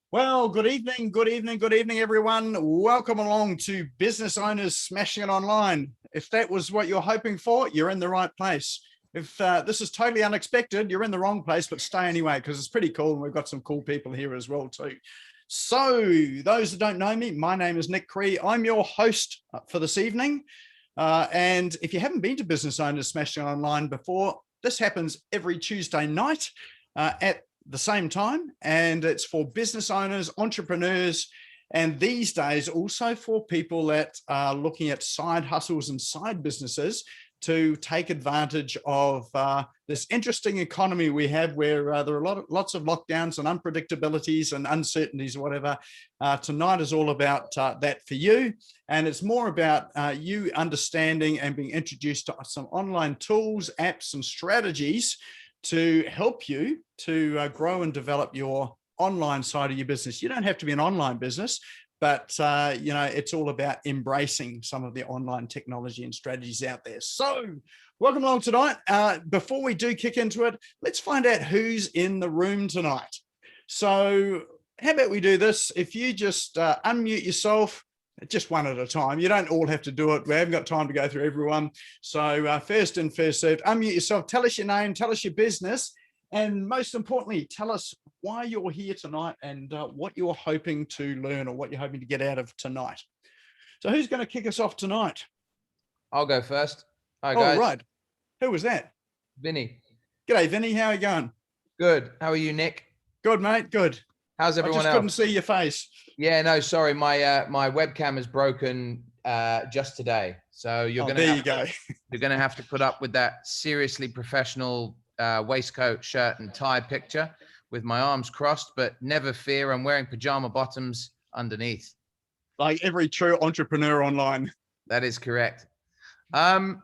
Well, good evening, everyone. Welcome along to Business Owners Smashing It Online. If that was what you're hoping for, you're in the right place. If this is totally unexpected, you're in the wrong place, but stay anyway, because it's pretty cool. And we've got some cool people here as well, too. So those that don't know me, my name is Nick Cree. I'm your host for this evening. And if you haven't been to Business Owners Smashing It Online before, this happens every Tuesday night at the same time, and it's for business owners, entrepreneurs, and these days also for people that are looking at side hustles and side businesses to take advantage of this interesting economy we have, where there are lots of lockdowns and unpredictabilities and uncertainties or whatever. Tonight is all about that for you, and it's more about you understanding and being introduced to some online tools, apps, and strategies to help you to grow and develop your online side of your business. You don't have to be an online business, but you know, it's all about embracing some of the online technology and strategies out there. So welcome along tonight. Before we do kick into it, let's find out who's in the room tonight. So how about we do this? If you just unmute yourself, just one at a time. You don't all have to do it. We haven't got time to go through everyone. So first in, first served, unmute yourself, tell us your name, tell us your business, and most importantly, tell us why you're here tonight and what you're hoping to learn or what you're hoping to get out of tonight. So who's going to kick us off tonight? I'll go first. Hi, guys. Oh, right. Who was that? Vinny. G'day, Vinny. How are you going? Good. How are you, Nick? Good, mate. Good. How's everyone else? I just couldn't see your face. Yeah, no, sorry. My webcam is broken just today. So you're going to have to put up with that seriously professional waistcoat, shirt and tie picture with my arms crossed, but never fear, I'm wearing pajama bottoms underneath. Like every true entrepreneur online. That is correct. Hello,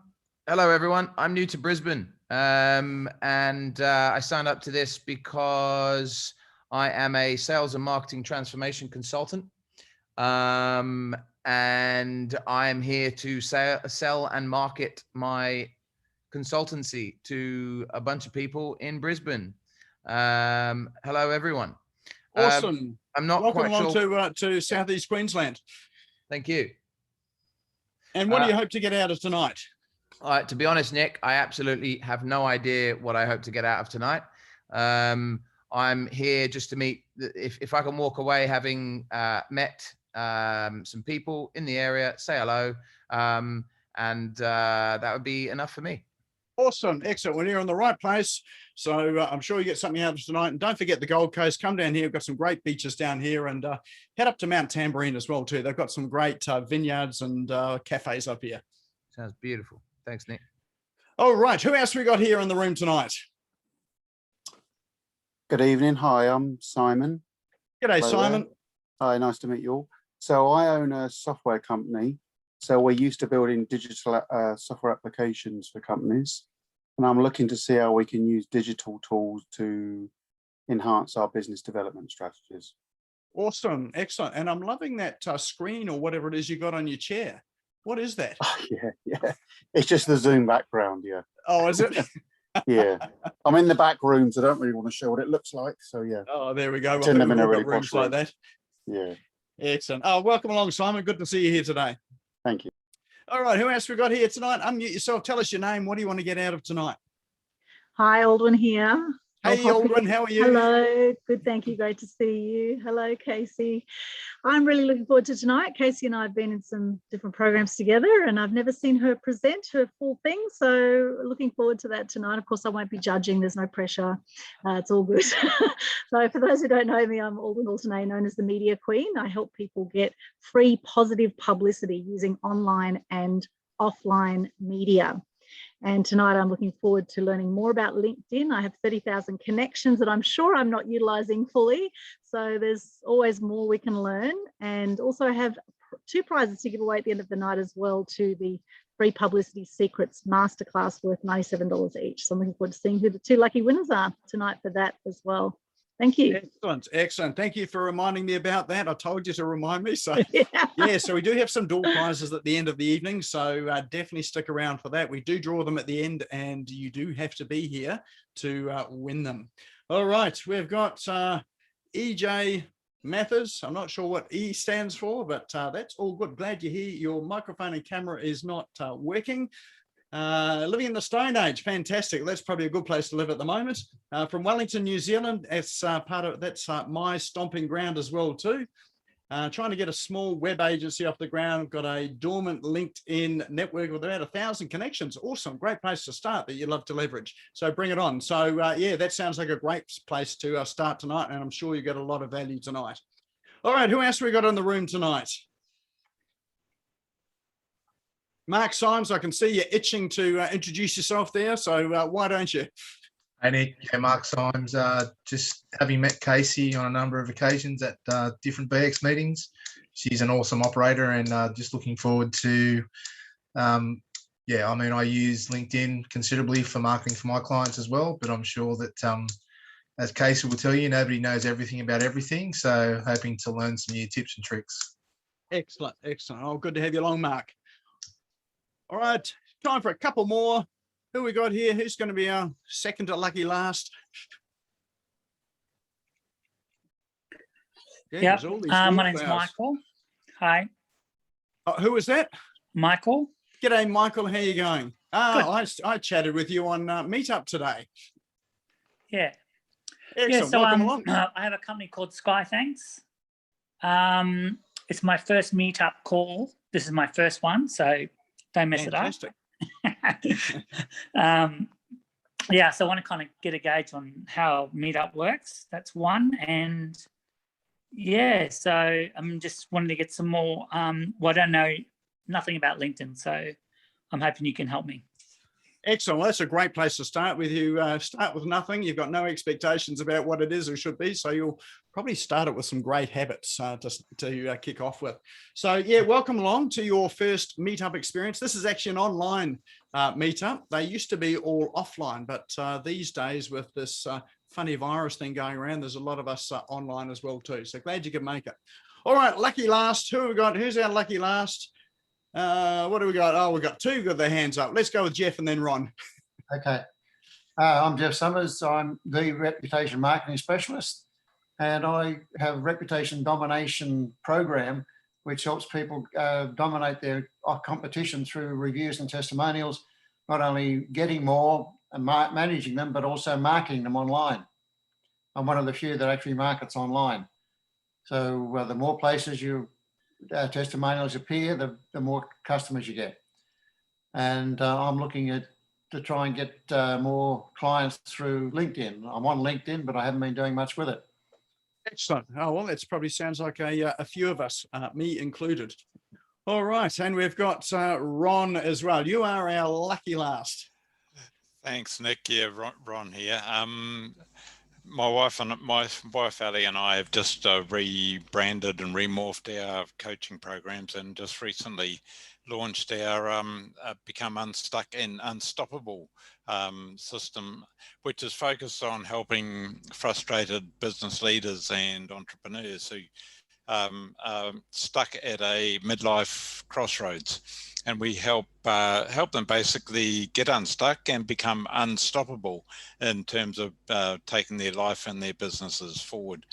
everyone. I'm new to Brisbane. And I signed up to this because I am a sales and marketing transformation consultant. And I'm here to sell and market my consultancy to a bunch of people in Brisbane. Hello, everyone. Awesome. I'm not Welcome quite along sure. to Southeast Queensland. Thank you. And what do you hope to get out of tonight? To be honest, Nick, I absolutely have no idea what I hope to get out of tonight. I'm here just to meet, if I can walk away having met some people in the area, say hello, and that would be enough for me. Awesome. Excellent. Well, you're in the right place. So I'm sure you get something out of tonight. And don't forget the Gold Coast. Come down here. We've got some great beaches down here, and head up to Mount Tamborine as well, too. They've got some great vineyards and cafes up here. Sounds beautiful. Thanks, Nick. All right. Who else we got here in the room tonight? Good evening. Hi, I'm Simon. G'day, Simon. Hi, nice to meet you all. So I own a software company. So we're used to building digital software applications for companies. And I'm looking to see how we can use digital tools to enhance our business development strategies. Awesome. Excellent. And I'm loving that screen or whatever it is you got on your chair. What is that? Oh, yeah. It's just the Zoom background, yeah. Oh, is it? Yeah. I'm in the back room, so I don't really want to show what it looks like. So, yeah. Oh, there we go. Turn them in a really rooms like that. Yeah. Excellent. Oh, welcome along, Simon. Good to see you here today. Thank you. All right. Who else we got here tonight? Unmute yourself. Tell us your name. What do you want to get out of tonight? Hi, Aldwin here. Hey, Aldwin. How are you? Hello. Good. Thank you. Great to see you. Hello, Casey. I'm really looking forward to tonight. Casey and I have been in some different programs together, and I've never seen her present her full thing. So looking forward to that tonight. Of course, I won't be judging. There's no pressure. It's all good. So for those who don't know me, I'm Aldwin Alternate, known as the Media Queen. I help people get free positive publicity using online and offline media. And tonight I'm looking forward to learning more about LinkedIn. I have 30,000 connections that I'm sure I'm not utilizing fully. So there's always more we can learn. And also I have 2 prizes to give away at the end of the night as well, to the Free Publicity Secrets Masterclass worth $97 each. So I'm looking forward to seeing who the 2 lucky winners are tonight for that as well. Thank you. Excellent, excellent. Thank you for reminding me about that. I told you to remind me. So Yeah. yeah, so we do have some door prizes at the end of the evening. So definitely stick around for that. We do draw them at the end, and you do have to be here to win them. All right, we've got EJ Mathers. I'm not sure what E stands for, but that's all good. Glad you're here. Your microphone and camera is not working. Living in the Stone Age, fantastic. That's probably a good place to live at the moment. From Wellington, New Zealand, that's my stomping ground as well too. Trying to get a small web agency off the ground. Got a dormant LinkedIn network with about 1,000 connections. Awesome, great place to start that you'd love to leverage. So bring it on. So yeah, that sounds like a great place to start tonight, and I'm sure you get a lot of value tonight. All right, who else we got in the room tonight? Mark Symes, I can see you're itching to introduce yourself there, so why don't you? Hey Nick, yeah, Mark Symes, just having met Casey on a number of occasions at different BX meetings. She's an awesome operator, and just looking forward to, yeah, I mean, I use LinkedIn considerably for marketing for my clients as well, but I'm sure that, as Casey will tell you, nobody knows everything about everything, so hoping to learn some new tips and tricks. Excellent, excellent. Oh, good to have you along, Mark. All right, time for a couple more. Who we got here? Who's going to be our second to lucky last? Yeah, my name's Michael. Hi. Who was that? Michael. G'day, Michael. How you going? I chatted with you on Meetup today. Yeah. Excellent. Yeah, so welcome along. I have a company called Sky Thanks. It's my first Meetup call. This is my first one, so don't mess Fantastic. it up. Yeah, so I want to kind of get a gauge on how Meetup works. That's one. And yeah, so I'm just wanting to get some more. Well, I don't know nothing about LinkedIn, so I'm hoping you can help me. Excellent. Well, that's a great place to start with. You start with nothing. You've got no expectations about what it is or should be. So you'll probably start it with some great habits to kick off with. So yeah, welcome along to your first Meetup experience. This is actually an online Meetup. They used to be all offline, but these days with this funny virus thing going around, there's a lot of us online as well too. So glad you could make it. All right, lucky last. Who have we got? Who's our lucky last? What do we got? Oh, we've got two got their hands up. Let's go with Jeff and then Ron. Okay. I'm Jeff Summers. I'm the reputation marketing specialist, and I have a reputation domination program which helps people dominate their competition through reviews and testimonials, not only getting more and managing them, but also marketing them online. I'm one of the few that actually markets online. So the more places you testimonials appear, the more customers you get. And I'm looking to try and get more clients through LinkedIn. I'm on LinkedIn, but I haven't been doing much with it. Excellent. Oh, well, that probably sounds like a few of us, me included. All right. And we've got Ron as well. You are our lucky last. Thanks, Nick. Yeah, Ron here. My wife Ali and I have just rebranded and remorphed our coaching programs, and just recently launched our Become Unstuck and Unstoppable system, which is focused on helping frustrated business leaders and entrepreneurs who are stuck at a midlife crossroads. And we help them basically get unstuck and become unstoppable in terms of taking their life and their businesses forward,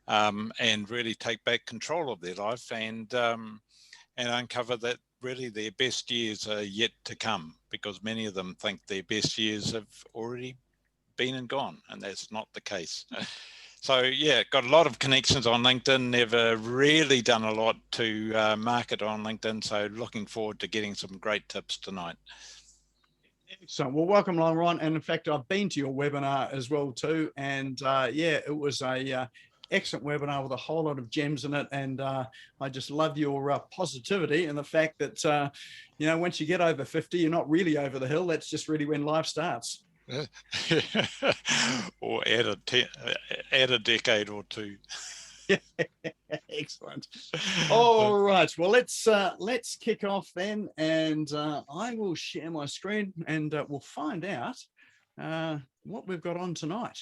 and really take back control of their life, and uncover that really their best years are yet to come, because many of them think their best years have already been and gone, and that's not the case. So yeah, got a lot of connections on LinkedIn, never really done a lot to market on LinkedIn. So looking forward to getting some great tips tonight. So, well, welcome along, Ron. And in fact, I've been to your webinar as well too. And yeah, it was a excellent webinar with a whole lot of gems in it. And I just love your positivity and the fact that, you know, once you get over 50, you're not really over the hill. That's just really when life starts. Or add a decade or two. Excellent. All right. Well, let's kick off then, and I will share my screen, and we'll find out what we've got on tonight.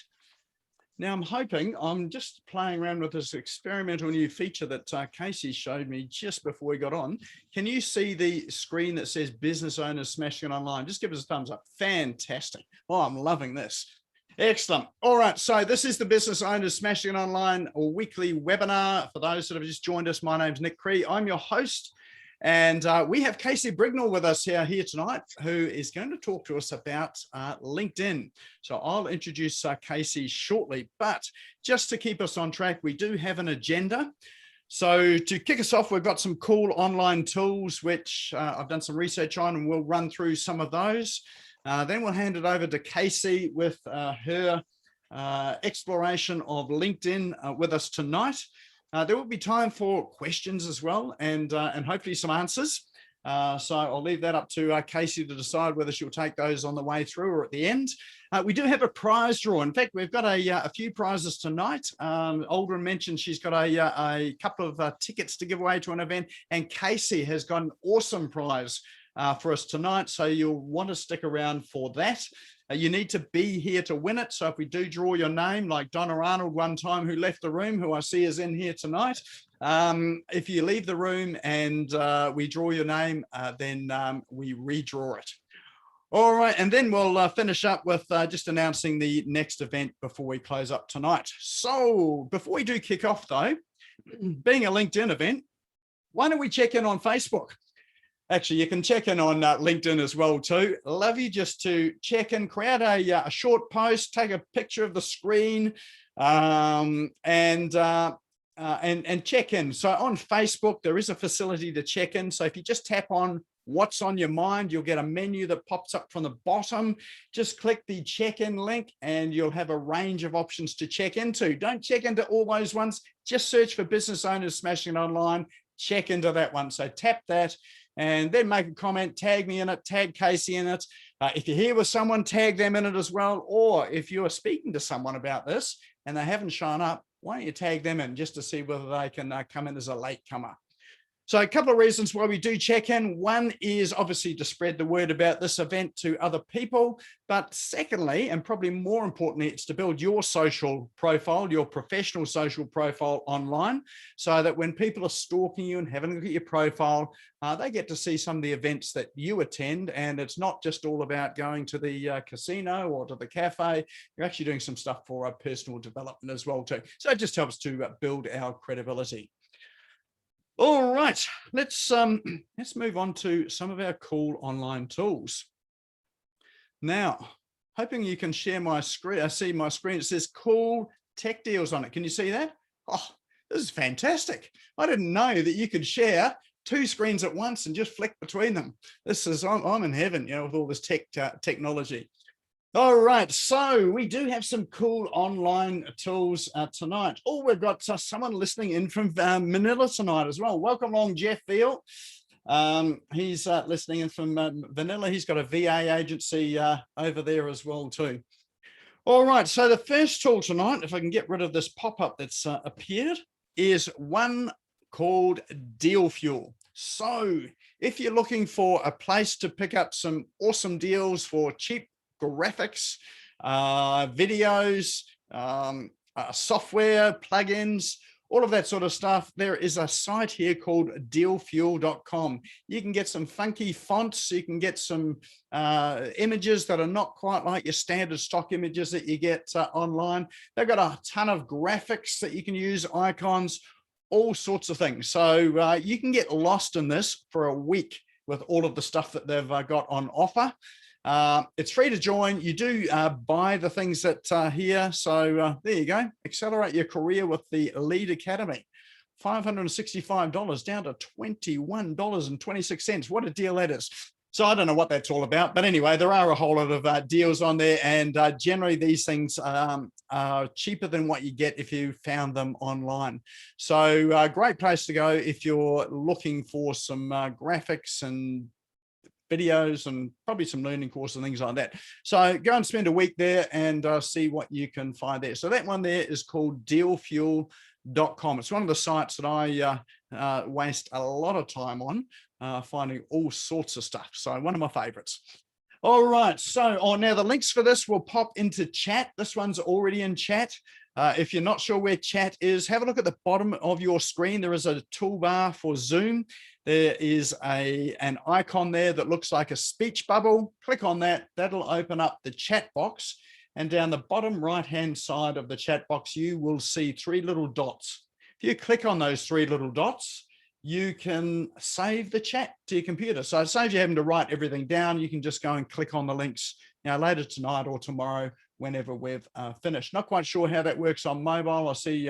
Now I'm just playing around with this experimental new feature that Casey showed me just before we got on. Can you see the screen that says business owners smashing it online? Just give us a thumbs up. Fantastic. Oh, I'm loving this. Excellent. All right. So this is the Business Owners Smashing It Online weekly webinar. For those that have just joined us, my name's Nick Cree. I'm your host. And we have Casey Brignall with us here tonight, who is going to talk to us about LinkedIn. So I'll introduce Casey shortly, but just to keep us on track, we do have an agenda. So to kick us off, we've got some cool online tools, which I've done some research on, and we'll run through some of those. Then we'll hand it over to Casey with her exploration of LinkedIn with us tonight. There will be time for questions as well, and hopefully some answers. So I'll leave that up to Casey to decide whether she'll take those on the way through or at the end. We do have a prize draw. In fact, we've got a few prizes tonight. Aldrin mentioned she's got a couple of tickets to give away to an event, and Casey has got an awesome prize for us tonight. So you'll want to stick around for that. You need to be here to win it. So if we do draw your name, like Donna Arnold one time, who left the room, who I see is in here tonight, if you leave the room and we draw your name, then we redraw it. All right, and then we'll finish up with just announcing the next event before we close up tonight. So before we do kick off though, being a LinkedIn event, why don't we check in on Facebook? Actually, you can check in on LinkedIn as well too. Love you just to check in, create a short post, take a picture of the screen, and check in. So on Facebook, there is a facility to check in. So if you just tap on what's on your mind, you'll get a menu that pops up from the bottom. Just click the check-in link and you'll have a range of options to check into. Don't check into all those ones. Just search for Business Owners Smashing It Online. Check into that one. So tap that. And then make a comment, tag me in it, tag Casey in it. If you're here with someone, tag them in it as well. Or if you're speaking to someone about this and they haven't shown up, why don't you tag them in just to see whether they can come in as a latecomer. So a couple of reasons why we do check in. One is obviously to spread the word about this event to other people. But secondly, and probably more importantly, it's to build your social profile, your professional social profile online, so that when people are stalking you and having a look at your profile, they get to see some of the events that you attend. And it's not just all about going to the casino or to the cafe. You're actually doing some stuff for personal development as well too. So it just helps to build our credibility. All right, let's move on to some of our cool online tools. Now, hoping you can share my screen. I see my screen. It says cool tech deals on it. Can you see that? Oh, this is fantastic. I didn't know that you could share two screens at once and just flick between them. This is, I'm in heaven, you know, with all this technology. All right, so we do have some cool online tools tonight. Oh, we've got someone listening in from Manila tonight as well. Welcome along, Jeff Veal. He's listening in from Manila. He's got a VA agency over there as well too. All right, so the first tool tonight, if I can get rid of this pop-up that's appeared, is one called Dealfuel. So if you're looking for a place to pick up some awesome deals for cheap graphics, videos, software, plugins, all of that sort of stuff, there is a site here called dealfuel.com. You can get some funky fonts. You can get some images that are not quite like your standard stock images that you get online. They've got a ton of graphics that you can use, icons, all sorts of things. So you can get lost in this for a week with all of the stuff that they've got on offer. It's free to join. You do buy the things that are here. So there you go. Accelerate your career with the Lead Academy. $565 down to $21.26. What a deal that is. So I don't know what that's all about. But anyway, there are a whole lot of deals on there. And generally, these things are cheaper than what you get if you found them online. So great place to go if you're looking for some graphics and videos and probably some learning courses and things like that. So go and spend a week there and see what you can find there. So that one there is called dealfuel.com. It's one of the sites that I waste a lot of time on finding all sorts of stuff. So one of my favorites. All right. So now the links for this will pop into chat. This one's already in chat. If you're not sure where chat is, have a look at the bottom of your screen. There is a toolbar for Zoom. There is an icon there that looks like a speech bubble. Click on that. That'll open up the chat box. And down the bottom right-hand side of the chat box, you will see 3 little dots. If you click on those 3 little dots, you can save the chat to your computer. So it saves you having to write everything down. You can just go and click on the links later tonight or tomorrow, whenever we've finished. Not quite sure how that works on mobile. I see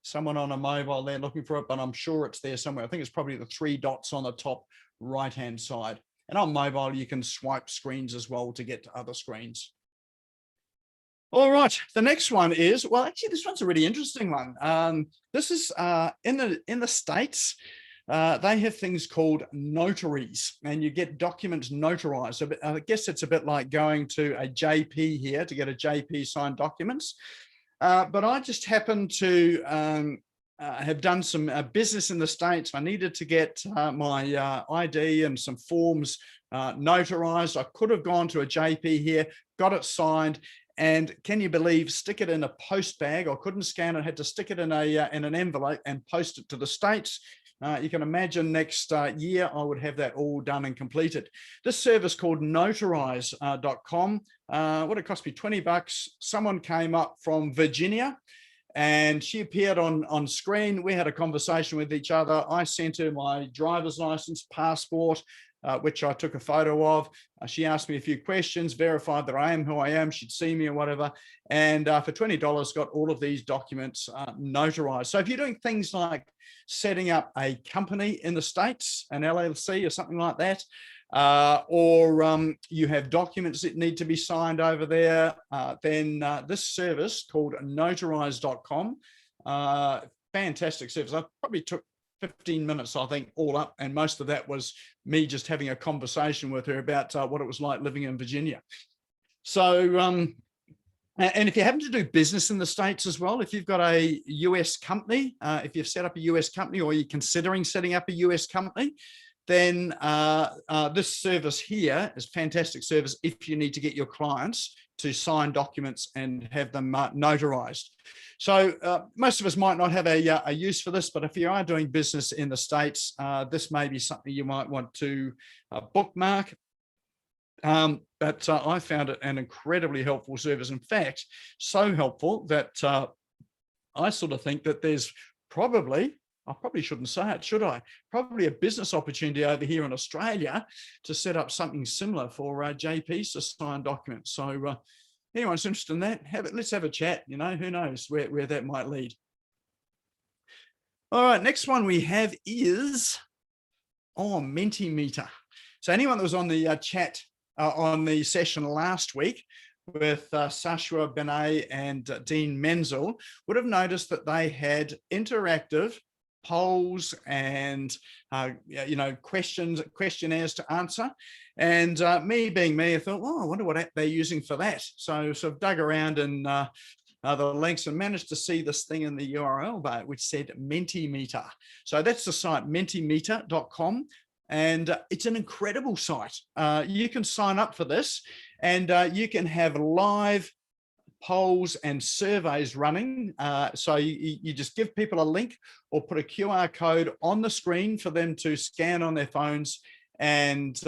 someone on a mobile there looking for it, but I'm sure it's there somewhere. I think it's probably the 3 dots on the top right-hand side. And on mobile, you can swipe screens as well to get to other screens. All right, the next one is, well, actually, this one's a really interesting one. This is in the States. They have things called notaries, and you get documents notarized. So I guess it's a bit like going to a JP here to get a JP signed documents. But I just happened to have done some business in the States. I needed to get my ID and some forms notarized. I could have gone to a JP here, got it signed. And can you believe, stick it in a post bag? I couldn't scan it, had to stick it in an envelope and post it to the States. You can imagine next year I would have that all done and completed. This service called notarize.com, what it cost me, $20. Someone came up from Virginia and she appeared on screen. We had a conversation with each other. I sent her my driver's license, passport, which I took a photo of. She asked me a few questions, verified that I am who I am. She'd see me or whatever. And for $20, got all of these documents notarized. So if you're doing things like setting up a company in the States, an LLC or something like that, or you have documents that need to be signed over there, then this service called notarize.com, fantastic service. I probably took 15 minutes, I think, all up. And most of that was me just having a conversation with her about what it was like living in Virginia. So, and if you happen to do business in the States as well, if you've got a US company, if you've set up a US company or you're considering setting up a US company, then this service here is a fantastic service if you need to get your clients to sign documents and have them notarized. So most of us might not have a use for this, but if you are doing business in the States, this may be something you might want to bookmark. But I found it an incredibly helpful service. In fact, so helpful that I sort of think that there's probably, I probably shouldn't say it, should I? Probably a business opportunity over here in Australia to set up something similar for JPs to sign documents. So anyone's interested in that, let's have a chat. You know, who knows where that might lead. All right, next one we have is Minty Meter. So anyone that was on the chat on the session last week with Sashua Benet and Dean Menzel would have noticed that they had interactive polls and questionnaires to answer. And me being me, I thought, oh, I wonder what app they're using for that. So sort of dug around in the links and managed to see this thing in the URL bar which said Minty Meter. So that's the site, mintymeter.com. And it's an incredible site. You can sign up for this and you can have live polls and surveys running. So you just give people a link or put a QR code on the screen for them to scan on their phones and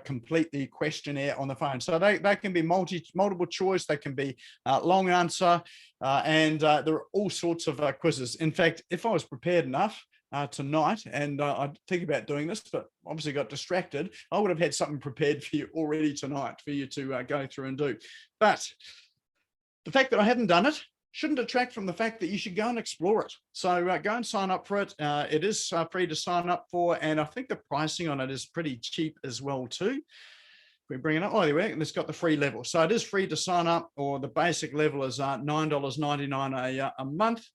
complete the questionnaire on the phone. So they can be multiple choice, they can be long answer, and there are all sorts of quizzes. In fact, if I was prepared enough tonight, and I'd think about doing this, but obviously got distracted, I would have had something prepared for you already tonight for you to go through and do. But the fact that I haven't done it shouldn't detract from the fact that you should go and explore it. So go and sign up for it. It is free to sign up for, and I think the pricing on it is pretty cheap as well too. We bring it up, oh, there we go, and it's got the free level. So it is free to sign up, or the basic level is $9.99 a month.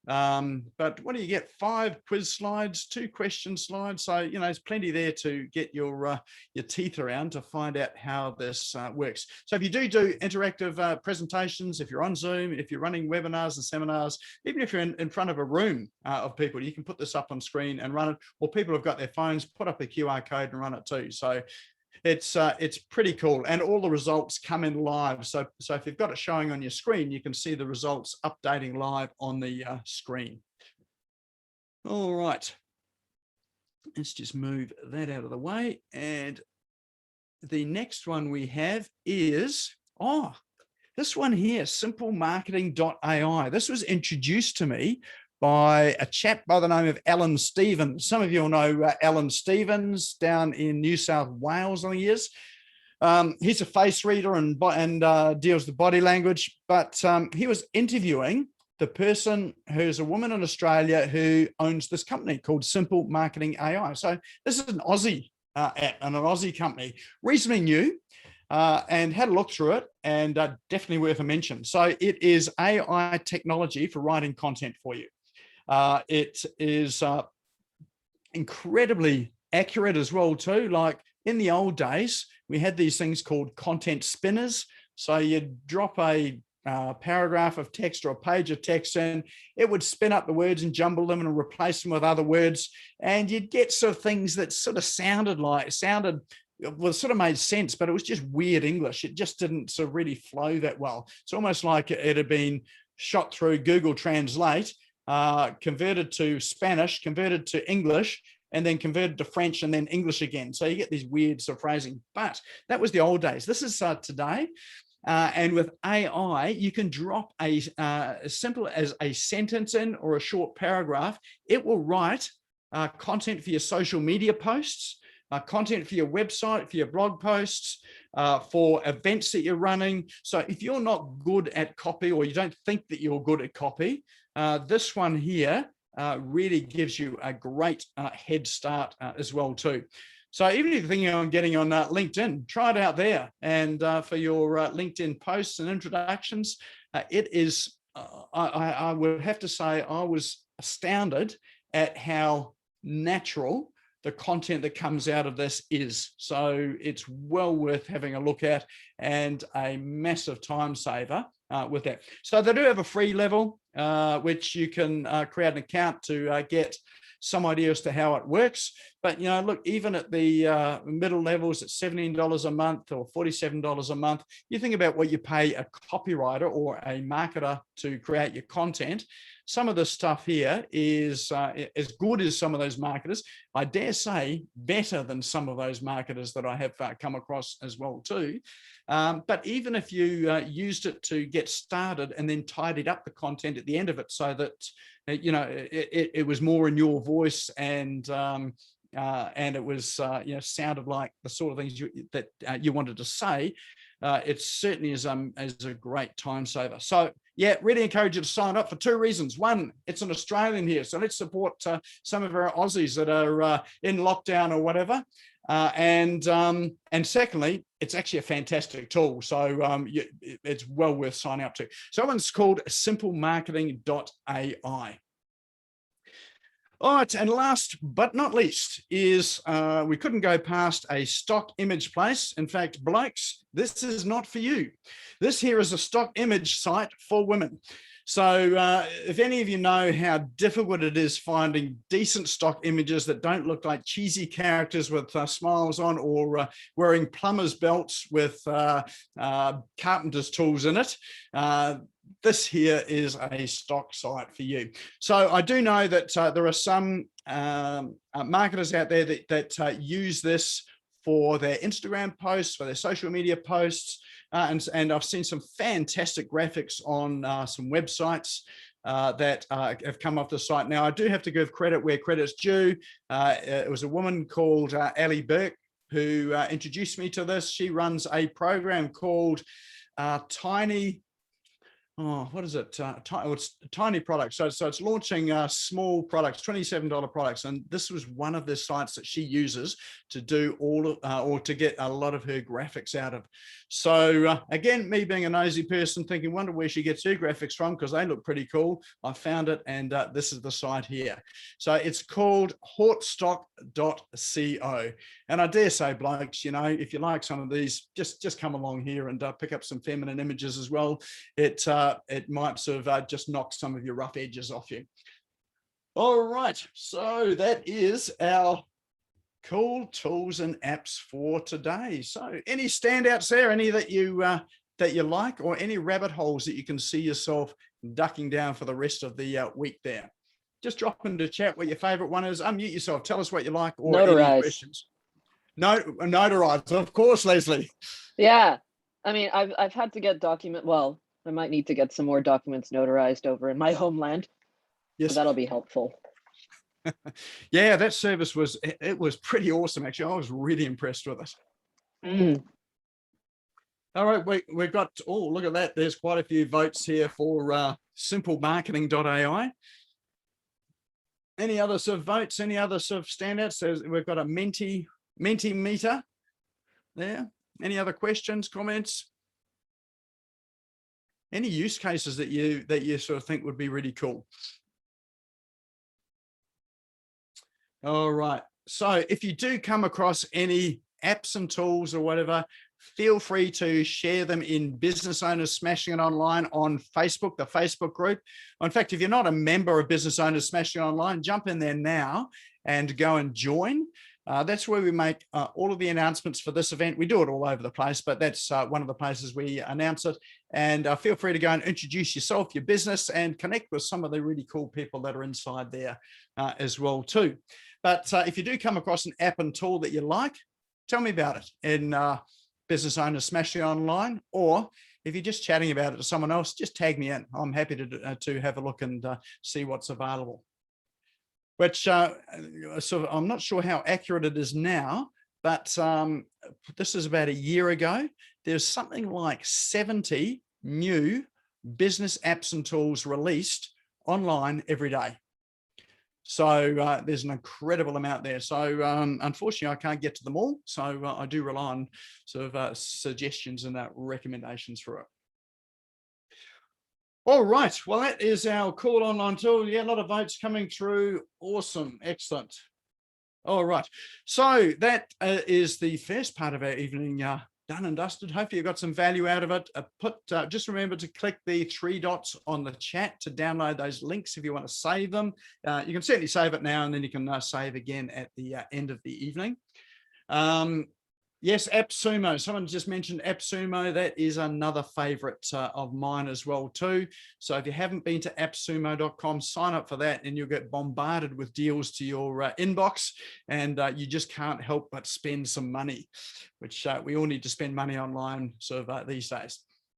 But what do you get? 5 quiz slides, 2 question slides. So, you know, there's plenty there to get your teeth around to find out how this works. So if you do interactive presentations, if you're on Zoom, if you're running webinars and seminars, even if you're in front of a room of people, you can put this up on screen and run it, or people have got their phones, put up a QR code and run it too. So it's pretty cool, and all the results come in live. So if you've got it showing on your screen, you can see the results updating live on the screen. All right, let's just move that out of the way. And the next one we have is, this one here, simplemarketing.ai. This was introduced to me by a chap by the name of Alan Stevens. Some of you will know Alan Stevens down in New South Wales, I think he is. He's a face reader and deals with body language, but he was interviewing the person who's a woman in Australia who owns this company called Simple Marketing AI. So this is an Aussie app and an Aussie company, reasonably new, and had a look through it, and definitely worth a mention. So it is AI technology for writing content for you. It is incredibly accurate as well too. Like in the old days, we had these things called content spinners. So you'd drop a paragraph of text or a page of text in, it would spin up the words and jumble them and replace them with other words. And you'd get sort of things that sort of sounded, well, sort of made sense, but it was just weird English. It just didn't sort of really flow that well. It's almost like it had been shot through Google Translate, converted to Spanish, converted to English, and then converted to French and then English again. So you get these weird sort of phrasing, but that was the old days. This is today. And with AI, you can drop as simple as a sentence in or a short paragraph. It will write content for your social media posts, content for your website, for your blog posts, for events that you're running. So if you're not good at copy, or you don't think that you're good at copy, this one here really gives you a great head start as well too. So even if you're thinking on getting on LinkedIn, try it out there. And for your LinkedIn posts and introductions, it is, I would have to say, I was astounded at how natural the content that comes out of this is. So it's well worth having a look at, and a massive time saver with that. So they do have a free level, which you can create an account to get some idea as to how it works. But, you know, look, even at the middle levels at $17 a month or $47 a month, you think about what you pay a copywriter or a marketer to create your content. Some of the stuff here is as good as some of those marketers. I dare say better than some of those marketers that I have come across as well too. But even if you used it to get started and then tidied up the content at the end of it so that, you know, it was more in your voice, and it was, you know, sounded like the sort of things that you wanted to say, it certainly is a great time saver. So yeah, really encourage you to sign up for two reasons. One, it's an Australian here, so let's support some of our Aussies that are in lockdown or whatever. And secondly, it's actually a fantastic tool. So it's well worth signing up to. So that one's called simplemarketing.ai. All right, and last but not least is we couldn't go past a stock image place. In fact, blokes, this is not for you. This here is a stock image site for women. So if any of you know how difficult it is finding decent stock images that don't look like cheesy characters with smiles on, or wearing plumber's belts with carpenter's tools in it, this here is a stock site for you. So I do know that there are some marketers out there that use this for their Instagram posts, for their social media posts, and I've seen some fantastic graphics on some websites that have come off the site. Now, I do have to give credit where credit's due. It was a woman called Ali Burke who introduced me to this. She runs a program called Tiny. Oh, what is it? It's Tiny Products. So it's launching small products, $27 products. And this was one of the sites that she uses to do all of, or to get a lot of her graphics out of. So again, me being a nosy person thinking, wonder where she gets her graphics from, because they look pretty cool. I found it, and this is the site here. So it's called hortstock.co. And I dare say, blokes, you know, if you like some of these, just come along here and pick up some feminine images as well. It might sort of just knock some of your rough edges off you. All right, so that is our Cool tools and apps for today. So any standouts there, any that you like, or any rabbit holes that you can see yourself ducking down for the rest of the week there? Just drop into chat what your favorite one is. Unmute yourself. Tell us what you like or any Notarize. questions. No, notarize, of course, Leslie. Yeah. I mean, I've had to get well, I might need to get some more documents notarized over in my homeland. Yes. So that'll be helpful. Yeah, that service was pretty awesome, actually. I was really impressed with it. Mm. All right, we've got, oh, look at that. There's quite a few votes here for simplemarketing.ai. Any other sort of votes, any other sort of standouts? We've got a Minty Meter there. Any other questions, comments? Any use cases that you sort of think would be really cool? All right. So if you do come across any apps and tools or whatever, feel free to share them in Business Owners Smashing It Online on Facebook, the Facebook group. In fact, if you're not a member of Business Owners Smashing It Online, jump in there now and go and join. That's where we make all of the announcements for this event. We do it all over the place, but that's one of the places we announce it. And feel free to go and introduce yourself, your business, and connect with some of the really cool people that are inside there as well too. But if you do come across an app and tool that you like, tell me about it in Business Owners Smashing Online, or if you're just chatting about it to someone else, just tag me in. I'm happy to have a look and see what's available. Which sort of, I'm not sure how accurate it is now, but this is about a year ago. There's something like 70 new business apps and tools released online every day. So there's an incredible amount there. So unfortunately, I can't get to them all. So I do rely on sort of suggestions and recommendations for it. All right. Well, that is our cool online tool. Yeah, a lot of votes coming through. Awesome. Excellent. All right. So that is the first part of our evening done and dusted. Hopefully you got some value out of it. Just remember to click the 3 dots on the chat to download those links if you want to save them. You can certainly save it now, and then you can save again at the end of the evening. Yes, AppSumo. Someone just mentioned AppSumo. That is another favorite of mine as well too. So if you haven't been to appsumo.com, sign up for that and you'll get bombarded with deals to your inbox, and you just can't help but spend some money, which we all need to spend money online sort of these days.